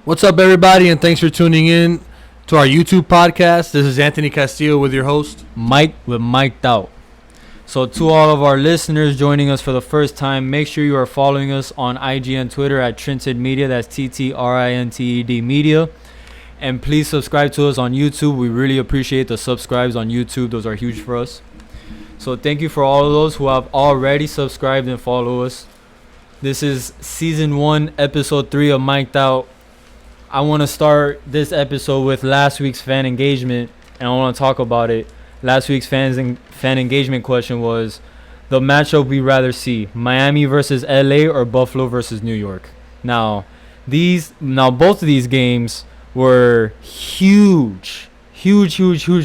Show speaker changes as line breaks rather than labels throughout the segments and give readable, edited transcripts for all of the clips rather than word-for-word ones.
What's up, everybody, and thanks for tuning in to our YouTube podcast. This is Anthony Castillo with your host,
Mike with Mic'd Out. So to all of our listeners joining us for the first time, make sure you are following us on IG and Twitter at Trinted Media. That's TTRINTED Media. And please subscribe to us on YouTube. We really appreciate the subscribes on YouTube. Those are huge for us. So thank you for all of those who have already subscribed and follow us. This is Season 1, Episode 3 of Mic'd Out. I want to start this episode with last week's fan engagement, and I want to talk about it. Last week's fan engagement question was the matchup we'd rather see, Miami versus LA or Buffalo versus New York. Now both of these games were huge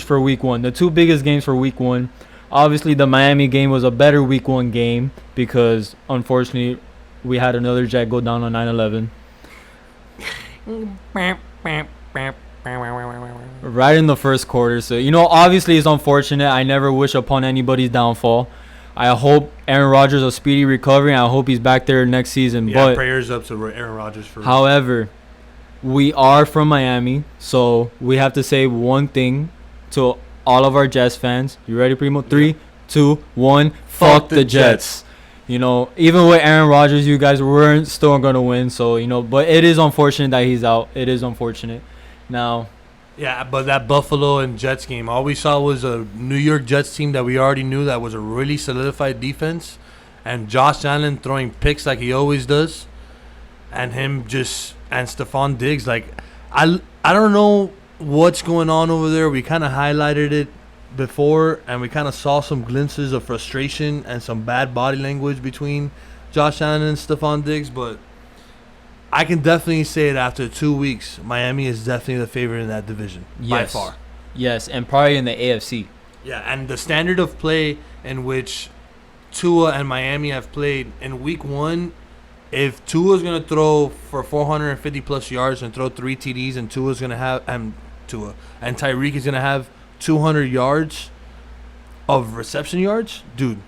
for week one. The two biggest games for week one. Obviously, the Miami game was a better week one game because, unfortunately, we had another jet go down on 9/11. Right in the first quarter. So, obviously it's unfortunate. I never wish upon anybody's downfall. I hope Aaron Rodgers a speedy recovery, and I hope he's back there next season.
Yeah,
but
prayers up to Aaron Rodgers for.
However, we are from Miami, so we have to say one thing to all of our Jets fans. You ready, Primo? 3, 2, 1. Fuck the Jets. Even with Aaron Rodgers, you guys weren't still going to win. So, but it is unfortunate that he's out. It is unfortunate. Now.
Yeah, but that Buffalo and Jets game, all we saw was a New York Jets team that we already knew that was a really solidified defense. And Josh Allen throwing picks like he always does. And and Stephon Diggs. I don't know what's going on over there. We kind of highlighted it before, and we kind of saw some glimpses of frustration and some bad body language between Josh Allen and Stephon Diggs, but I can definitely say that after 2 weeks, Miami is definitely the favorite in that division by far.
Yes, and probably in the AFC.
Yeah, and the standard of play in which Tua and Miami have played in week one, if Tua's going to throw for 450 plus yards and throw 3 TDs, and Tua's going to have and Tyreek is going to have 200 yards of reception yards, dude,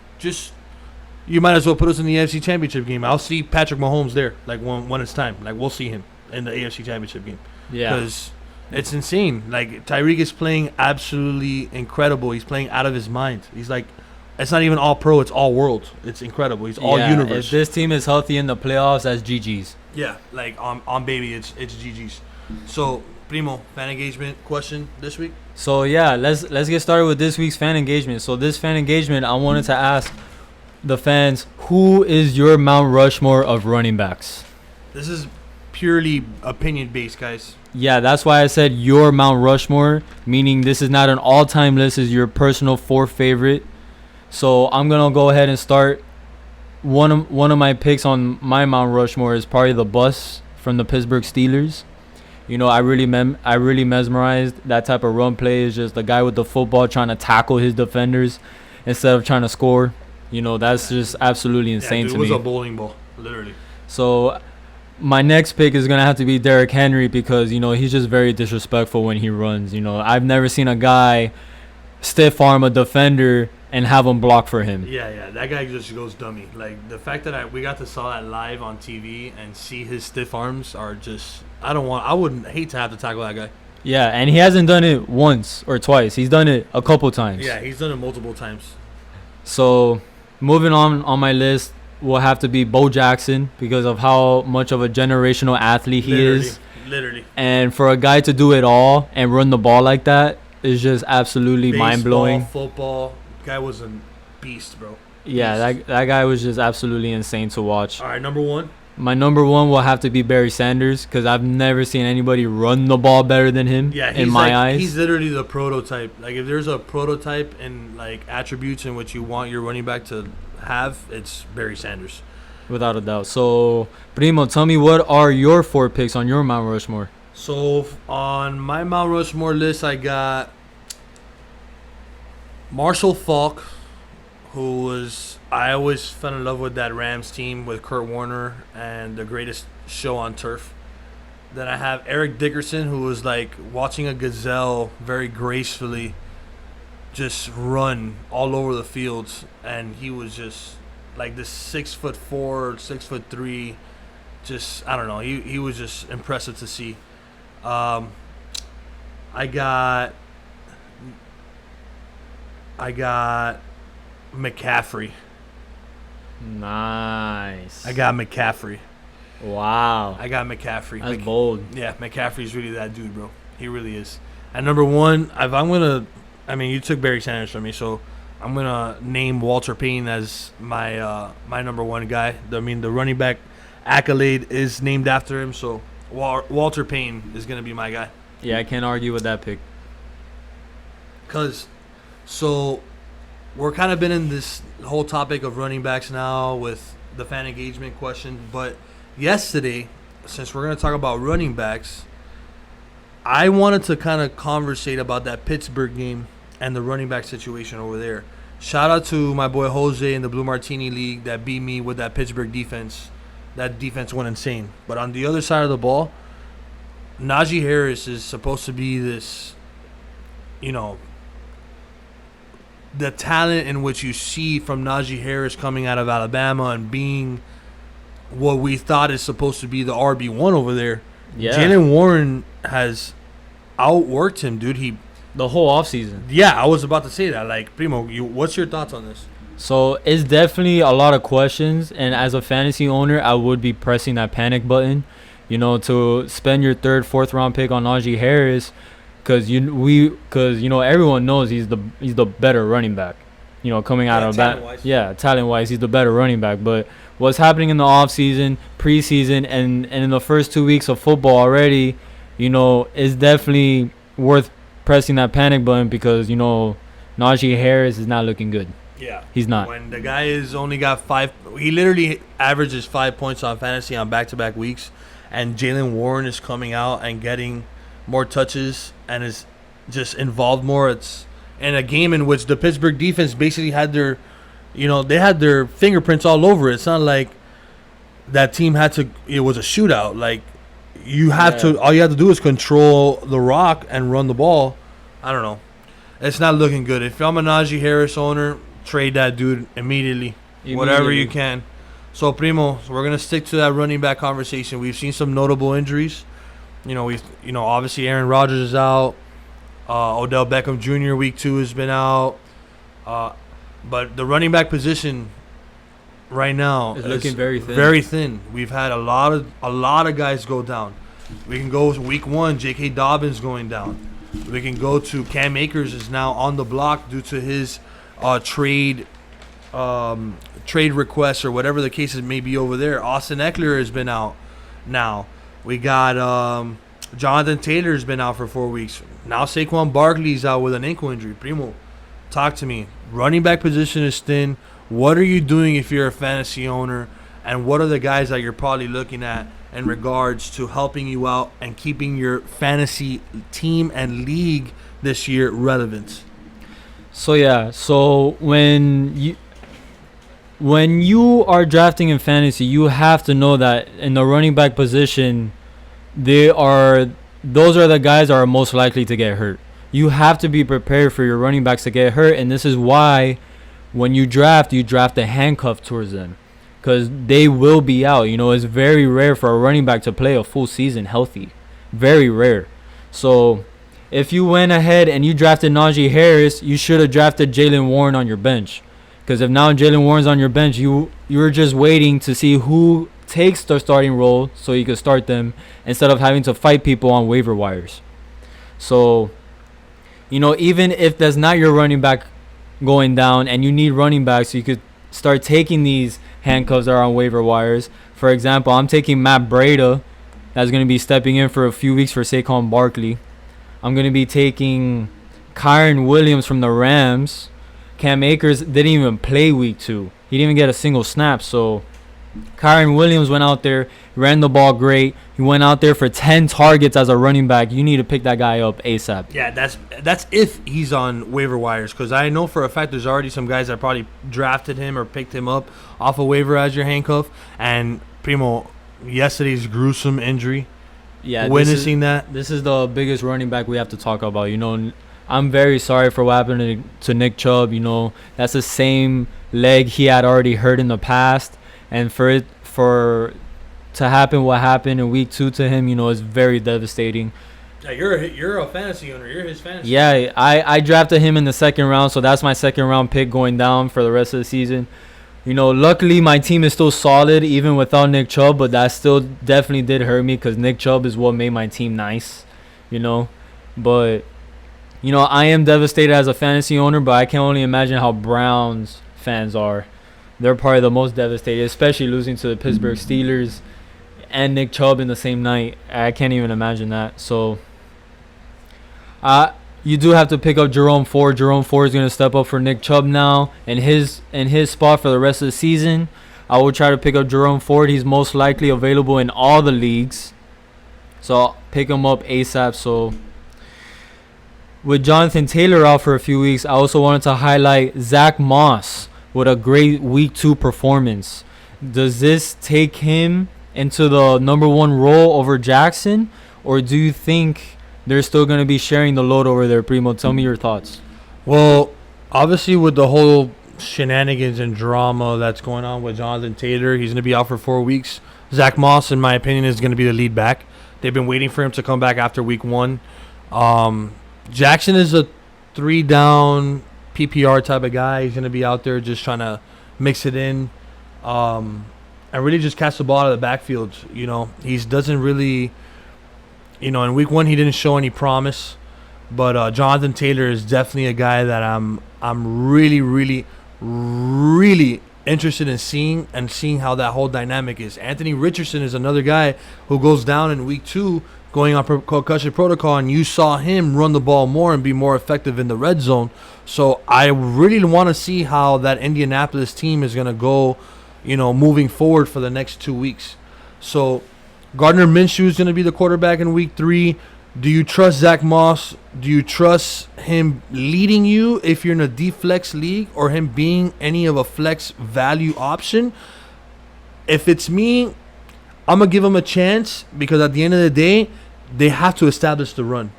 you might as well put us in the AFC Championship game. I'll see Patrick Mahomes there, when it's time. We'll see him in the AFC Championship game.
Yeah.
Because it's insane. Tyreek is playing absolutely incredible. He's playing out of his mind. He's it's not even all pro, it's all world. It's incredible. He's all universe.
If this team is healthy in the playoffs, that's GG's.
Yeah, on baby, it's GG's. So, Primo, fan engagement question this week?
So yeah, let's get started with this week's fan engagement. So this fan engagement, I wanted to ask the fans, who is your Mount Rushmore of running backs?
This is purely opinion based, guys.
Yeah, that's why I said your Mount Rushmore, meaning this is not an all-time list, is your personal 4 favorite. So I'm gonna go ahead and start. One of my picks on my Mount Rushmore is probably the bus from the Pittsburgh Steelers. I really mesmerized that type of run play. Is just the guy with the football trying to tackle his defenders instead of trying to score. That's just absolutely insane to me.
It was a bowling ball, literally.
So my next pick is going to have to be Derrick Henry because, he's just very disrespectful when he runs. I've never seen a guy stiff arm a defender and have him block for him.
Yeah, that guy just goes dummy. The fact that we got to saw that live on TV and see his stiff arms are just, I wouldn't hate to have to tackle that guy.
Yeah, and he hasn't done it once or twice. He's done it a couple times.
Yeah, he's done it multiple times.
So, moving on my list will have to be Bo Jackson because of how much of a generational athlete he is.
Literally.
And for a guy to do it all and run the ball like that is just absolutely mind-blowing.
Football. Guy was a beast, bro.
Yeah, that guy was just absolutely insane to watch.
All right, number 1.
My number 1 will have to be Barry Sanders because I've never seen anybody run the ball better than him.
Yeah,
in my eyes.
He's literally the prototype. If there's a prototype and attributes in which you want your running back to have, it's Barry Sanders.
Without a doubt. So, Primo, tell me, what are your 4 picks on your Mount Rushmore?
So, on my Mount Rushmore list, I got Marshall Faulk, I always fell in love with that Rams team with Kurt Warner and the greatest show on turf. Then I have Eric Dickerson, who was watching a gazelle very gracefully just run all over the fields, and he was just this 6'4", 6'3", just I don't know. He was just impressive to see. I got McCaffrey.
Nice.
I got McCaffrey.
Wow.
I got McCaffrey.
That's bold.
Yeah, McCaffrey's really that dude, bro. He really is. At number one, if I'm gonna, I mean, you took Barry Sanders from me, so I'm gonna name Walter Payton as my my number one guy. I mean, the running back accolade is named after him, so Walter Payton is gonna be my guy.
Yeah, I can't argue with that pick.
So we're kind of been in this whole topic of running backs now with the fan engagement question, but yesterday, since we're going to talk about running backs, I wanted to kind of conversate about that Pittsburgh game and the running back situation over there. Shout out to my boy Jose in the Blue Martini League that beat me with that Pittsburgh defense. That defense went insane. But on the other side of the ball, Najee Harris is supposed to be this, the talent in which you see from Najee Harris coming out of Alabama and being what we thought is supposed to be the RB1 over there.
Yeah.
Jalen Warren has outworked him, dude.
The whole offseason.
Yeah, I was about to say that. Like, Primo, what's your thoughts on this?
So it's definitely a lot of questions, and as a fantasy owner, I would be pressing that panic button, to spend your third, fourth round pick on Najee Harris. Because everyone knows he's the better running back, coming out of that. Yeah, talent-wise, he's the better running back. But what's happening in the offseason, preseason, and in the first 2 weeks of football already, is definitely worth pressing that panic button because, Najee Harris is not looking good.
Yeah.
He's not.
When the guy is only got he literally averages 5 points on fantasy on back-to-back weeks, and Jalen Warren is coming out and getting more touches and is just involved more. It's in a game in which the Pittsburgh defense basically had their, they had their fingerprints all over it. It's not like that team it was a shootout. Like, all you have to do is control the rock and run the ball. I don't know. It's not looking good. If I'm a Najee Harris owner, trade that dude immediately. Whatever you can. So, Primo, we're going to stick to that running back conversation. We've seen some notable injuries. Obviously Aaron Rodgers is out. Odell Beckham Jr. week 2 has been out. But the running back position right now
is looking very thin.
Very thin. We've had a lot of guys go down. We can go week 1, J.K. Dobbins going down. We can go to Cam Akers is now on the block due to his trade requests or whatever the case may be over there. Austin Eckler has been out now. We got Jonathan Taylor's been out for 4 weeks. Now Saquon Barkley's out with an ankle injury. Primo, talk to me. Running back position is thin. What are you doing if you're a fantasy owner? And what are the guys that you're probably looking at in regards to helping you out and keeping your fantasy team and league this year relevant?
So when you are drafting in fantasy, you have to know that in the running back position, those are the guys that are most likely to get hurt. You have to be prepared for your running backs to get hurt, and this is why when you draft a handcuff towards them because they will be out. It's very rare for a running back to play a full season healthy. Very rare. So if you went ahead and you drafted Najee Harris, you should have drafted Jalen Warren on your bench. Because if now Jalen Warren's on your bench, you're just waiting to see who takes the starting role so you can start them instead of having to fight people on waiver wires. So, even if that's not your running back going down and you need running backs, so you could start taking these handcuffs that are on waiver wires. For example, I'm taking Matt Breida. That's going to be stepping in for a few weeks for Saquon Barkley. I'm going to be taking Kyren Williams from the Rams. Cam Akers didn't even play week 2. He didn't even get a single snap. So Kyren Williams went out there, ran the ball great. He went out there for 10 targets as a running back. You need to pick that guy up ASAP.
Yeah, that's if he's on waiver wires. Because I know for a fact there's already some guys that probably drafted him or picked him up off a waiver as your handcuff. And Primo, yesterday's gruesome injury.
Yeah,
witnessing that.
This is the biggest running back we have to talk about. I'm very sorry for what happened to Nick Chubb. That's the same leg he had already hurt in the past, and for to happen what happened in week 2 to him, is very devastating.
Yeah, you're a fantasy owner. You're his fantasy.
Yeah, I drafted him in the second round, so that's my second round pick going down for the rest of the season. Luckily my team is still solid even without Nick Chubb, but that still definitely did hurt me because Nick Chubb is what made my team nice, But, I am devastated as a fantasy owner, but I can only imagine how Browns fans are. They're probably the most devastated, especially losing to the Pittsburgh Steelers and Nick Chubb in the same night. I can't even imagine that. So, you do have to pick up Jerome Ford. Jerome Ford is going to step up for Nick Chubb now in his spot for the rest of the season. I will try to pick up Jerome Ford. He's most likely available in all the leagues. So I'll pick him up ASAP. So with Jonathan Taylor out for a few weeks, I also wanted to highlight Zach Moss with a great week 2 performance. Does this take him into the number 1 role over Jackson? Or do you think they're still going to be sharing the load over there, Primo? Tell me your thoughts.
Well, obviously with the whole shenanigans and drama that's going on with Jonathan Taylor, he's going to be out for 4 weeks. Zach Moss, in my opinion, is going to be the lead back. They've been waiting for him to come back after week 1. Jackson is a 3-down PPR type of guy. He's going to be out there just trying to mix it in and really just catch the ball out of the backfield. He doesn't really... in week 1 he didn't show any promise, but Jonathan Taylor is definitely a guy that I'm really, really, really interested in seeing how that whole dynamic is. Anthony Richardson is another guy who goes down in week 2 going on concussion protocol, and you saw him run the ball more and be more effective in the red zone. So I really want to see how that Indianapolis team is going to go, moving forward for the next 2 weeks. So Gardner Minshew is going to be the quarterback in week 3. Do you trust Zach Moss? Do you trust him leading you if you're in a deep flex league, or him being any of a flex value option? If it's me, I'm going to give him a chance, because at the end of the day, they have to establish the run.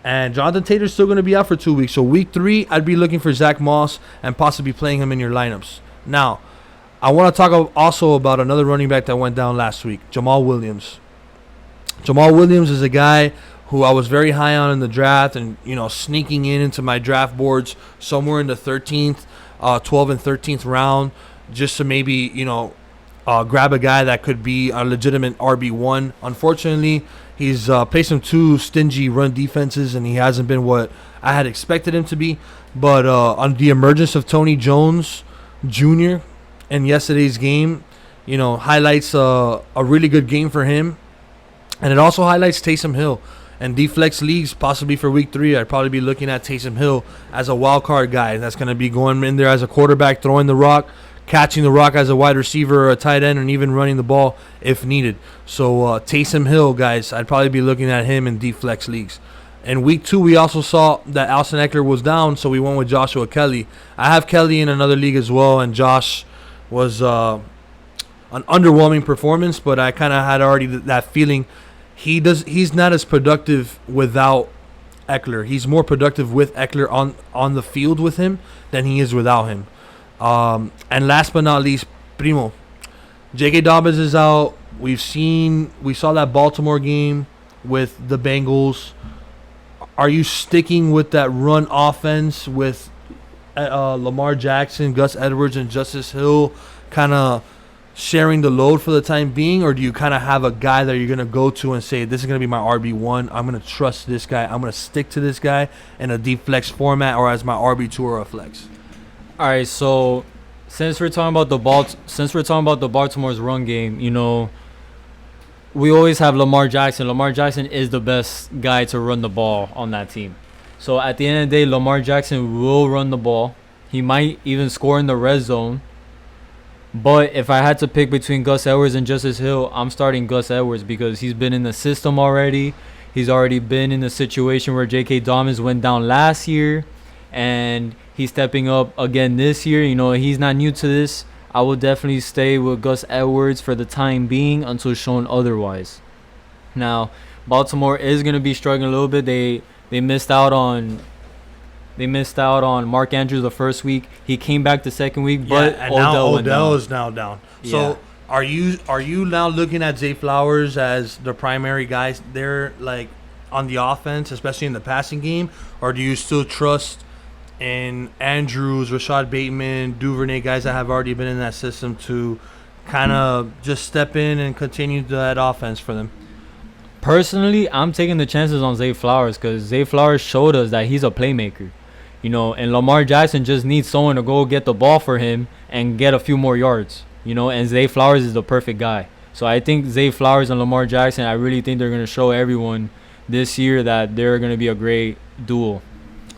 And Jonathan Taylor's still going to be out for 2 weeks. So week 3, I'd be looking for Zach Moss and possibly playing him in your lineups. Now, I want to talk also about another running back that went down last week, Jamal Williams. Jamal Williams is a guy who I was very high on in the draft, and sneaking into my draft boards somewhere in the 13th, 12th and 13th round, just to maybe grab a guy that could be a legitimate RB1. Unfortunately, he's played some 2 stingy run defenses, and he hasn't been what I had expected him to be. But on the emergence of Tony Jones Jr. in yesterday's game, highlights a really good game for him. And it also highlights Taysom Hill. And D-Flex leagues, possibly for week 3, I'd probably be looking at Taysom Hill as a wild card guy that's going to be going in there as a quarterback, throwing the rock, catching the rock as a wide receiver or a tight end, and even running the ball if needed. So Taysom Hill, guys, I'd probably be looking at him in D-Flex leagues. In week 2, we also saw that Alston Eckler was down, so we went with Joshua Kelly. I have Kelly in another league as well, and Josh was an underwhelming performance, but I kind of had already that feeling. He's not as productive without Eckler. He's more productive with Eckler on the field with him than he is without him. And last but not least, Primo, J.K. Dobbins is out. We saw that Baltimore game with the Bengals. Are you sticking with that run offense with Lamar Jackson, Gus Edwards, and Justice Hill kind of sharing the load for the time being, or do you kind of have a guy that you're going to go to and say, this is going to be my RB1, I'm going to trust this guy, I'm going to stick to this guy in a deep flex format, or as my RB2 or a flex?
All right, so since we're talking about the Baltimore's run game, we always have Lamar Jackson. Lamar Jackson is the best guy to run the ball on that team. So at the end of the day, Lamar Jackson will run the ball. He might even score in the red zone. But if I had to pick between Gus Edwards and Justice Hill, I'm starting Gus Edwards because he's been in the system already. He's already been in the situation where J.K. Dobbins went down last year, and he's stepping up again this year. He's not new to this. I will definitely stay with Gus Edwards for the time being until shown otherwise. Now, Baltimore is going to be struggling a little bit. They missed out on Mark Andrews the first week. He came back the second week, but
and now Odell is now down.
Yeah.
So Are you now looking at Zay Flowers as the primary guys there, like on the offense, especially in the passing game, or do you still trust in Andrews, Rashad Bateman, Duvernay, guys that have already been in that system to kind of just step in and continue that offense for them?
Personally, I'm taking the chances on Zay Flowers because Zay Flowers showed us that he's a playmaker. And Lamar Jackson just needs someone to go get the ball for him and get a few more yards. And Zay Flowers is the perfect guy. So I think Zay Flowers and Lamar Jackson, I really think they're going to show everyone this year that they're going to be a great duel.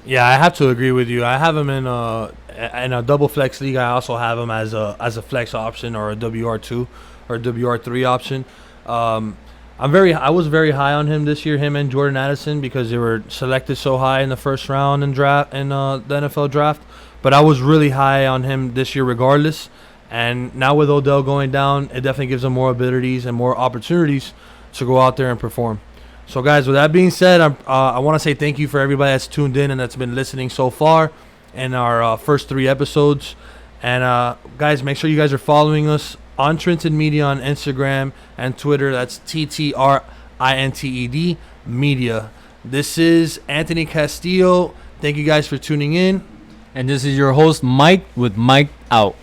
Yeah, I have to agree with you. I have him in a double flex league. I also have him as a flex option or a WR2 or WR3 option. I was very high on him this year, him and Jordan Addison, because they were selected so high in the first round in the NFL draft. But I was really high on him this year regardless. And now with Odell going down, it definitely gives him more abilities and more opportunities to go out there and perform. So, guys, with that being said, I want to say thank you for everybody that's tuned in and that's been listening so far in our first 3 episodes. And, guys, make sure you guys are following us on Trented Media on Instagram and Twitter. That's TTRINTED Media. This is Anthony Castillo. Thank you guys for tuning in.
And this is your host, Mike, with Mike Out.